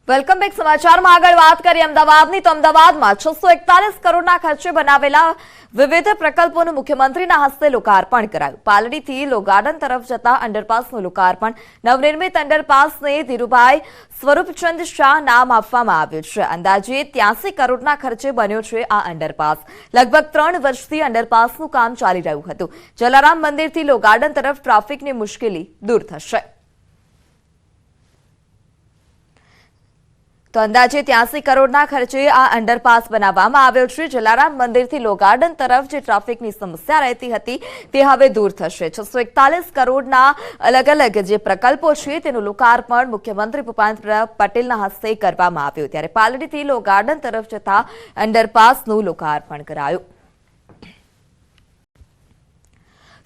Welcome back. સમાચારમાં આગળ વાત કરીએ અમદાવાદની તો અમદાવાદમાં 641 કરોડના ખર્ચે બનાવેલા વિવિધ પ્રકલ્પોનું મુખ્યમંત્રીના હસ્તે લોકાર્પણ કરાયું. પાલડીથી લો ગાર્ડન તરફ જતા અંડરપાસનું લોકાર્પણ. નવનિર્મિત અંડરપાસને ધીરુભાઈ સ્વરૂપચંદ શાહ નામ આપવામાં આવ્યું છે. અંદાજે 83 કરોડના ખર્ચે બન્યો છે આ અંડરપાસ. લગભગ 3 વર્ષથી અંડરપાસનું કામ ચાલી રહ્યું હતું. જલારામ મંદિરથી લો ગાર્ડન તરફ ટ્રાફિકની મુશ્કેલી દૂર થશે. તો અંદાજે 83 કરોડના ખર્ચે આ અંડરપાસ બનાવવામાં આવ્યો છે. જલારામ મંદિરથી લો ગાર્ડન તરફ જે ટ્રાફિકની સમસ્યા રહેતી હતી તે હવે દૂર થશે. 641 કરોડના અલગ અલગ જે પ્રકલ્પો છે તેનું લોકાર્પણ મુખ્યમંત્રી ભૂપેન્દ્ર પટેલના હસ્તે કરવામાં આવ્યું. ત્યારે પાલડીથી લો ગાર્ડન તરફ જતા અંડરપાસનું લોકાર્પણ કરાયું.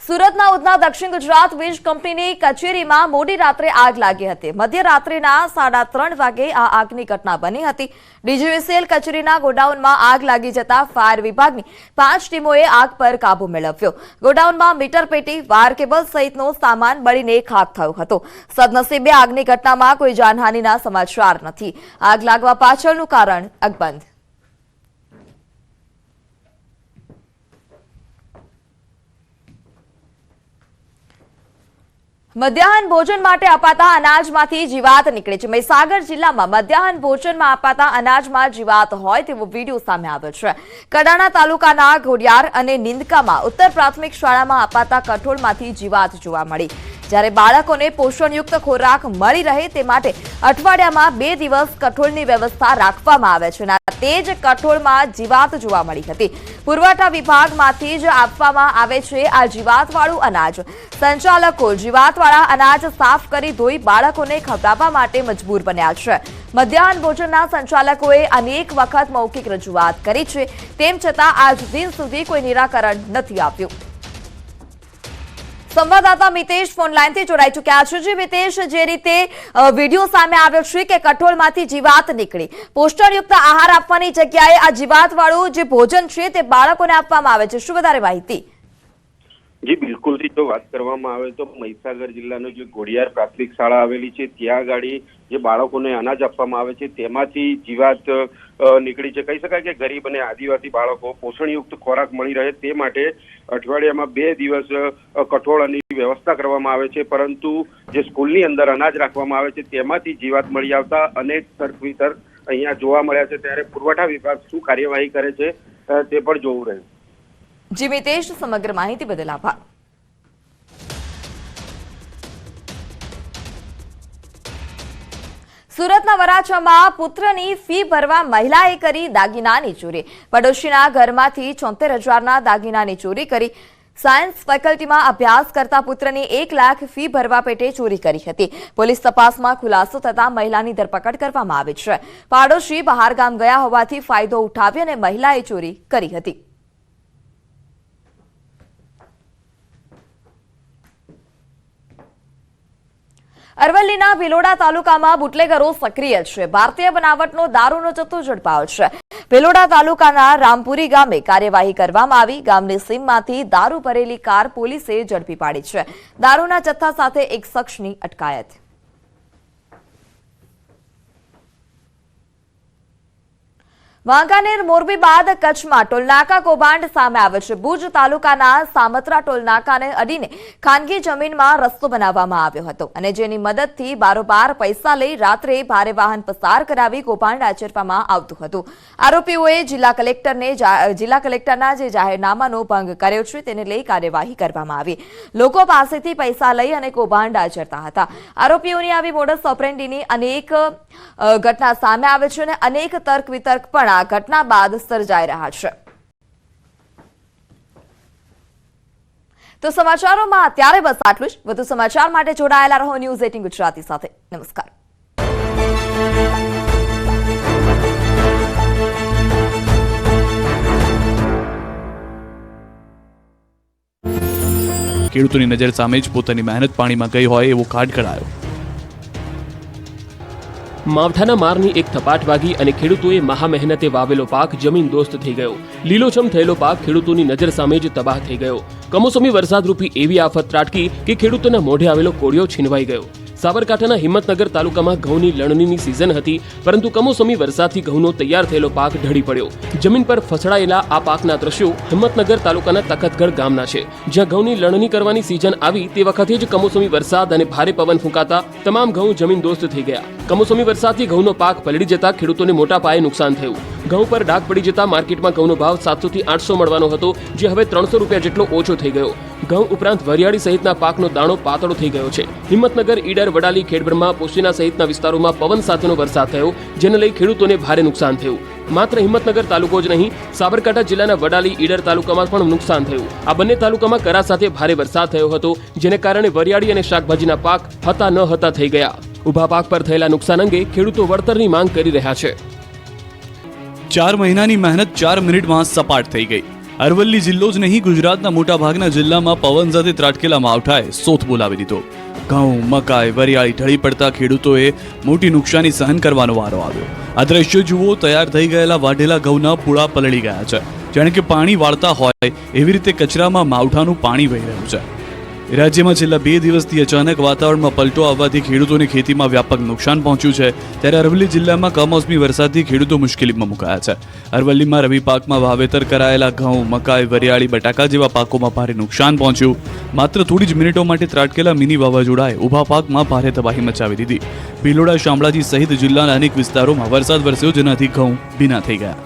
સુરતના ઉધના દક્ષિણ ગુજરાત વીજ કંપનીની કચેરીમાં મોડી રાત્રે આગ લાગી હતી. મધ્યરાત્રિના 3:30 વાગે આ આગની ઘટના બની હતી. ડીજીવીસીએલ કચેરીના ગોડાઉનમાં આગ લાગી જતા ફાયર વિભાગની 5 ટીમોએ આગ પર કાબુ મેળવ્યો. ગોડાઉનમાં મીટર પેટી, વાયર કેબલ સહિતનો સામાન બળીને ખાખ થયો હતો. સદનસીબે આગની ઘટનામાં કોઈ જાનહાનિના સમાચાર નથી. આગ લાગવા પાછળનું કારણ અકબંધ. મધ્યાહન ભોજન માટે અપાતા અનાજમાંથી જીવાત નીકળે છે. મહીસાગર જિલ્લામાં મધ્યાહન ભોજનમાં અપાતા અનાજમાં જીવાત હોય તેવો વિડીયો સામે આવ્યો છે. કડાણા તાલુકાના ઘોડિયાર અને નિંદકામાં ઉત્તર પ્રાથમિક શાળામાં અપાતા કઠોળમાંથી જીવાત જોવા મળી. જ્યારે બાળકોને પોષણયુક્ત ખોરાક મળી રહે તે માટે અઠવાડિયામાં 2 દિવસ કઠોળની વ્યવસ્થા રાખવામાં આવે છે. તે જ કઠોળમાં જીવાત જોવા મળી હતી. પુરવઠા વિભાગમાંથી જ આપવામાં આવે છે આ જીવાતવાળું અનાજ. સંચાલકો જીવાતવાળા અનાજ સાફ કરી ધોઈ બાળકોને ખવડાવવા માટે મજબૂર બન્યા છે. મધ્યાહન ભોજનના સંચાલકોએ અનેક વખત મૌખિક રજૂઆત કરી છે. તેમ છતાં આજ દિન સુધી કોઈ નિરાકરણ નથી આપ્યું. સંવાદદાતા મિતેશ ફોનલાઈનથી જોડાઈ ચૂક્યા છે. જે મિતેશ, જે રીતે વિડીયો સામે આવ્યો છે કે કઠોળમાંથી જીવાત નીકળી, પોષણયુક્ત આહાર આપવાની જગ્યાએ આ જીવાતવાળું જે ભોજન છે તે બાળકોને આપવામાં આવે છે, શું વધારે માહિતી? જી બિલકુલ. જો વાત કરવામાં આવે તો મહીસાગર જિલ્લાનું જે ઘોડિયાર પ્રાથમિક શાળા આવેલી છે ત્યાં ગાડી જે બાળકોને અનાજ આપવામાં આવે છે તેમાંથી જીવાત નીકળી છે. કહી શકાય કે ગરીબ અને આદિવાસી બાળકો પોષણયુક્ત ખોરાક મળી રહે તે માટે અઠવાડિયામાં 2 દિવસ કઠોળની વ્યવસ્થા કરવામાં આવે છે. પરંતુ જે સ્કૂલની અંદર અનાજ રાખવામાં આવે છે તેમાંથી જીવાત મળી આવતા અનેક તર્ક વિતર્ક અહીંયા જોવા મળ્યા છે. ત્યારે પુરવઠા વિભાગ શું કાર્યવાહી કરે છે તે પણ જોવું રહ્યું. જી મિતેશ, સમગ્ર માહિતી બદલ આભાર. સુરતના વરાછામાં પુત્રની ફી ભરવા મહિલાએ કરી દાગીનાની ચોરી. પડોશીના ઘરમાંથી 76,000ના દાગીનાની ચોરી કરી. સાયન્સ ફેકલ્ટીમાં અભ્યાસ કરતા પુત્રની 1 લાખ ફી ભરવા પેટે ચોરી કરી હતી. પોલીસ તપાસમાં ખુલાસો થતા મહિલાની ધરપકડ કરવામાં આવી છે. પાડોશી બહારગામ ગયા હોવાથી ફાયદો ઉઠાવી અને મહિલાએ ચોરી કરી હતી. અરવલ્લીના ભિલોડા તાલુકામાં બુટલેગરો સક્રિય છે. ભારતીય બનાવટનો દારૂનો જથ્થો ઝડપાયો છે. ભિલોડા તાલુકાના રામપુરી ગામે કાર્યવાહી કરવામાં આવી. ગામની સીમમાંથી દારૂ ભરેલી કાર પોલીસે ઝડપી પાડી છે. દારૂના જથ્થા સાથે એક શખ્સની અટકાયત. વાંકાનેર મોરબી બાદ કચ્છમાં ટોલનાકા કૌભાંડ સામે આવે છે. ભુજ તાલુકાના સામત્રા ટોલનાકાને અડીને ખાનગી જમીનમાં રસ્તો બનાવવામાં આવ્યો હતો અને જેની મદદથી બારોબાર પૈસા લઈ રાત્રે ભારે વાહન પસાર કરાવી કૌભાંડ આચરવામાં આવતું હતું. આરોપીઓએ જિલ્લા કલેક્ટરના જે જાહેરનામાનો ભંગ કર્યો છે તેને લઈ કાર્યવાહી કરવામાં આવી. લોકો પાસેથી પૈસા લઈ અને કૌભાંડ આચરતા હતા. આરોપીઓની આવી મોડસ ઓપરેન્ડીની અનેક ઘટના સામે આવે છે અને અનેક તર્ક વિતર્ક પણ આ ઘટના બાદ સર્જાઈ રહ્યા છે. તો સમાચારોમાં અત્યારે બસ આટલું જ. વધુ સમાચાર માટે જોડાયેલા રહો ન્યૂઝ 18 ગુજરાતી સાથે. નમસ્કાર. ખેડૂતોની નજર સામે જ પોતાની મહેનત પાણીમાં ગઈ હોય એવો કાઢ કરાયો. માવઠાના મારની એક થપાટ વાગી અને ખેડૂતોએ મહા મહેનતે વાવેલો પાક જમીન દોસ્ત થઈ ગયો. લીલોછમ થયેલો પાક ખેડૂતોની નજર સામે જ તબાહ થઈ ગયો. કમોસમી વરસાદરૂપી એવી આફત ત્રાટકી કે ખેડૂતોના મોઢે આવેલો કોળિયો છીનવાઈ ગયો. સાબરકાંઠાના હિંમતનગર તાલુકામાં ઘઉંની લણણીની સિઝન હતી, પરંતુ કમોસમી વરસાદથી ઘઉંનો તૈયાર થયેલો પાક ઢળી પડ્યો. જમીન પર ફસડાયેલા આ પાકના દ્રશ્યો હિંમતનગર તાલુકાના તખતગઢ ગામના છે, જ્યાં ઘઉંની લણણી કરવાની સિઝન આવી તે વખતે જ કમોસમી વરસાદ અને ભારે પવન ફૂંકાતા તમામ ઘઉં જમીનદોસ્ત થઈ ગયા. કમોસમી વરસાદથી ઘઉંનો પાક પલળી જતા ખેડૂતોને મોટા પાયે નુકસાન થયું. ઘઉં પર ડાઘ પડી જતા માર્કેટમાં ઘઉંનો ભાવ 700 થી 800 મળવાનો હતો, જે હવે 300 રૂપિયા જેટલો ઓછો થઈ ગયો. ઘઉં ઉપરાંત વરિયાળી સહિતના પાકનો દાણો પાતળો થઈ ગયો છે. હિંમતનગર, ઈડર, વડાલી, ખેડબ્રહ્મા, પોશીના સહિતના વિસ્તારોમાં પવન સાથેનો વરસાદ થયો, જેને લઈ ખેડૂતોને ભારે નુકસાન થયું. માત્ર હિંમતનગર તાલુકો જ નહીં, સાબરકાંઠા જિલ્લાના વડાલી, ઈડર તાલુકામાં પણ નુકસાન થયું. આ બંને તાલુકામાં કરા સાથે ભારે વરસાદ થયો હતો, જેને કારણે વરિયાળી અને શાકભાજીના પાક હતા ન હતા થઈ ગયા. ઊભા પાક પર થયેલા નુકસાન અંગે ખેડૂતો વળતરની માંગ કરી રહ્યા છે. 4 મહિનાની મહેનત 4 મિનિટમાં સપાટ થઈ ગઈ. અરવલ્લી જિલ્લો જ નહીં, ગુજરાતના મોટાભાગના જિલ્લામાં પવન સાથે ત્રાટકેલા માવઠાએ સોથ બોલાવી દીધો. ઘઉં, મકાઈ, વરિયાળી ઢળી પડતા ખેડૂતોએ મોટી નુકસાની સહન કરવાનો વારો આવ્યો. આ દ્રશ્યો જુઓ, તૈયાર થઈ ગયેલા વાઢેલા ઘઉંના પૂળા પલળી ગયા છે. જાણે કે પાણી વાળતા હોય એવી રીતે કચરામાં માવઠાનું પાણી વહી રહ્યું છે. રાજ્યમાં છેલ્લા 2 દિવસથી અચાનક વાતાવરણમાં પલટો આવવાથી ખેડૂતોને ખેતીમાં વ્યાપક નુકસાન પહોંચ્યું છે. ત્યારે અરવલ્લી જિલ્લામાં કમોસમી વરસાદથી ખેડૂતો મુશ્કેલીમાં મુકાયા છે. અરવલ્લીમાં રવિ પાકમાં વાવેતર કરાયેલા ઘઉં, મકાઈ, વરિયાળી, બટાકા જેવા પાકોમાં ભારે નુકસાન પહોંચ્યું. માત્ર થોડી જ મિનિટો માટે ત્રાટકેલા મિની વાવાઝોડાએ ઊભા પાકમાં ભારે તબાહી મચાવી દીધી. ભિલોડા, શામળાજી સહિત જિલ્લાના અનેક વિસ્તારોમાં વરસાદ વરસ્યો, જેનાથી ઘઉં ભીના થઈ ગયા.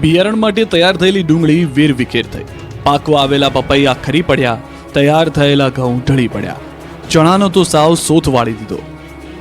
બિયારણ માટે તૈયાર થયેલી ડુંગળી વેરવિખેર થઈ. પાકવા આવેલા પપૈયા ખરી પડ્યા. તૈયાર થયેલા ઘઉં ઢળી પડ્યા. ચણાનો તો સાવ સોથ વાળી દીધો.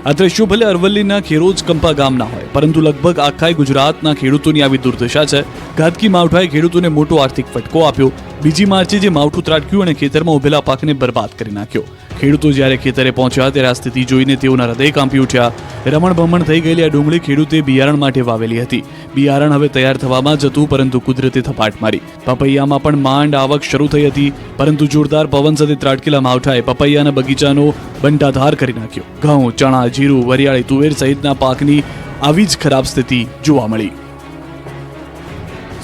આ દ્રશ્યો ભલે અરવલ્લીના ખેરોજ કંપા ગામના હોય, પરંતુ લગભગ આખા ગુજરાતના ખેડૂતોની આવી દુર્દશા છે. ઘાતકી માવઠાએ ખેડૂતોને મોટો આર્થિક ફટકો આપ્યો. 2જી માર્ચે જે માવઠું ત્રાટક્યું અને ખેતરમાં ઉભેલા પાકને બરબાદ કરી નાખ્યો. ખેડૂતો જ્યારે ખેતરે પહોંચ્યા ત્યારે આ સ્થિતિ જોઈને તેઓના હૃદય કાંપી ઉઠ્યા. રમણ ભમણ થઈ ગયેલી આ ડુંગળી ખેડૂતે બિયારણ માટે વાવેલી હતી. બિયારણ હવે તૈયાર થવામાં જ હતું, પરંતુ કુદરતે થપાટ મારી. પપૈયામાં પણ માંડ આવક શરૂ થઈ હતી, પરંતુ જોરદાર પવન સાથે ત્રાટકેલા માવઠાએ પપૈયાના બગીચાનો બંટાધાર કરી નાખ્યો. ઘઉં, ચણા, જીરું, વરિયાળી, તુવેર સહિતના પાકની આવી જ ખરાબ સ્થિતિ જોવા મળી.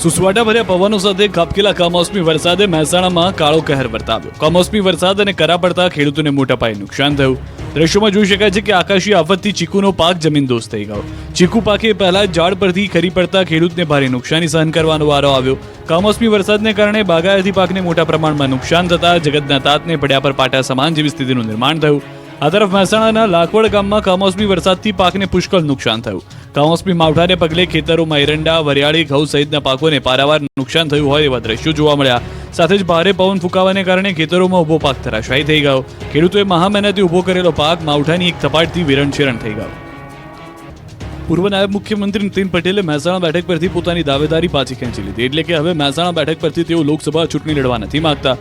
સુસવાટા ભર્યા પવનો સાથે ખાબકેલા કમોસમી વરસાદે મહેસાણામાં કાળો કહેર વર્તાવ્યો. કમોસમી વરસાદ અને કરા પડતા ખેડૂતોને મોટા પાયે નુકસાન થયું. દ્રશ્યોમાં જોઈ શકાય છે કે આકાશી આફતથી ચીકુનો પાક જમીનદોસ્ત થઈ ગયો. ચીકુ પાકે પહેલા ઝાડ પરથી ખરી પડતા ખેડૂતને ભારે નુકસાની સહન કરવાનો વારો આવ્યો. કમોસમી વરસાદને કારણે બાગાયતી પાકને મોટા પ્રમાણમાં નુકસાન થતા જગતના તાતને પડ્યા પર પાટા સમાન જેવી સ્થિતિનું નિર્માણ થયું. આ તરફ મહેસાણાના લાખવડ ગામમાં કમોસમી વરસાદથી પાકને પુષ્કળ નુકસાન થયું. કમોસમી માવઠાને પગલે ખેતરોમાં એરંડા, વરિયાળી, ઘઉં સહિતના પાકોને પારાવાર નુકસાન થયું હોય એવા દ્રશ્યો જોવા મળ્યા. સાથે જ ભારે પવન ફૂંકાવાને કારણે ખેતરોમાં ઊભો પાક ધરાશાયી થઈ ગયો. ખેડૂતોએ મહામહેનતે ઊભો કરેલો પાક માવઠાની એક થપાટથી વિરણશેરણ થઈ ગયો. પૂર્વ નાયબ મુખ્યમંત્રી નીતિન પટેલે મહેસાણા બેઠક પરથી પોતાની દાવેદારી પાછી ખેંચી લીધી. એટલે કે હવે મહેસાણા બેઠક પરથી તેઓ લોકસભા ચૂંટણી લડવા નથી માંગતા.